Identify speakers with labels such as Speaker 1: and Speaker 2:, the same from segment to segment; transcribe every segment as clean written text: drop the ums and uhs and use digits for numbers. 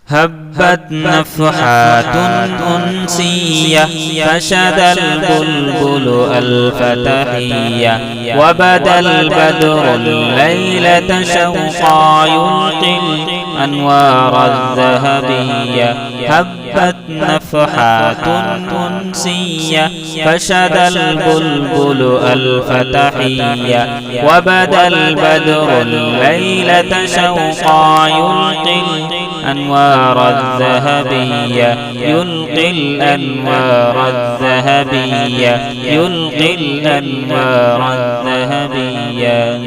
Speaker 1: هبت نفحات أنسية فشد البلبل ألف تحية وبدا البدر الليلة شوقا يلقي الأنوار الذهبية هبت نفحات أنسية فشد البلبل ألف تحية وبدا البدر الليلة شوقا يلقي الأنوار الذهبية يلقي الأنوار الذهبية يلقي الأنوار الذهبية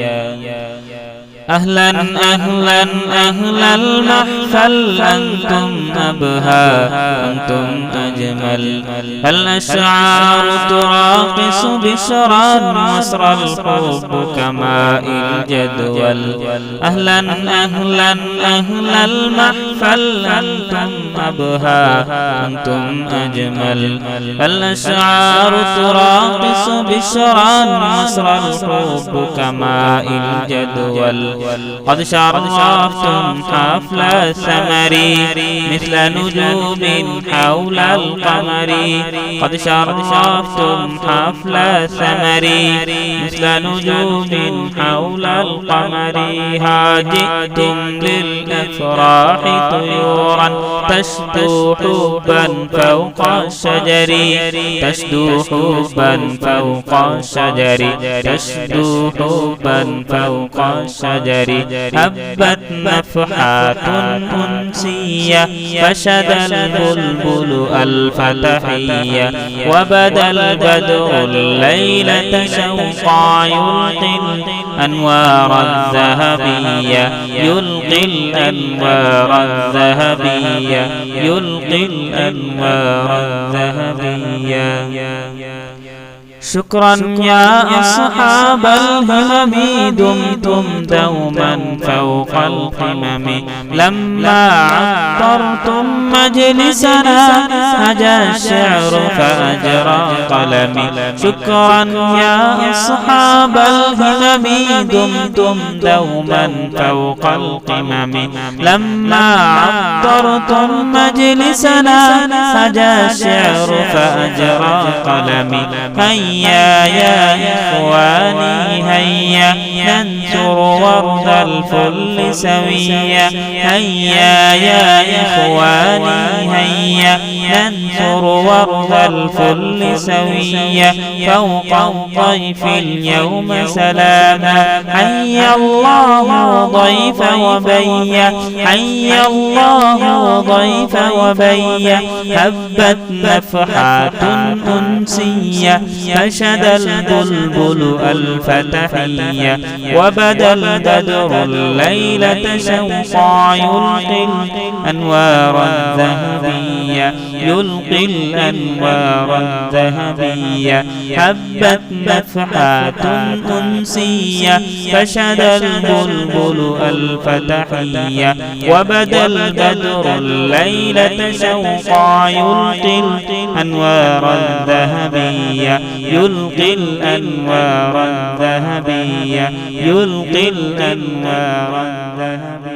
Speaker 1: أهلا أهلا أهل المحفل أنتم أبهى أنتم أجمل الأشعار تراقص بشرا مصر الحب كماء الجدول أهلا أهلا أهل المحفل أنتم أبهى أنتم أجمل الأشعار تراقص بشرا مصر الحب كماء الجدول قد شرفتم حفل الثمر مثل نجوم حول القمر قد شرفتم حفل الثمر مثل نجوم حول القمر ها جئتم للأفراح طيورا تشدو حبا فوق الشجر تشدو حبا فوق الشجر تشدو حبا فوق الشجر هبت نفحات أنسية فشد البلبل ألف تحية وبدا البدر الليلة شوقا يلقي الأنوار الذهبية يلقي الأنوار الذهبية يلقي الأنوار الذهبية شكرا يا أصحاب الهمم دمتم دوما فوق القمم لما عطرتم مجلسنا هجا الشعر فأجرى قلمي شكرا يا أصحاب الهمم دمتم دوما فوق القمم لما عطرتم مجلسنا هجا الشعر فأجرى قلمي هيا يا إخواني هيا ننثر ورد الفل سويا هيا يا إخواني هيا ننثر ورد الفل سويا فوق الضيف اليوم سلاما حيا الله ضيف وبيا حيا الله ضيف وبيا هبت نفحات أنسية فشد البلبل ألف تحية وبدا البدر الليلة شوقا يلقي الأنوار الذهبية يلقي الأنوار الذهبية هبت نفحات أنسية فشد البلبل ألف تحية وبدا البدر الليلة شوقا يلقي الأنوار الذهبية يلقي الأنوار الذهبية يلقي الأنوار الذهبية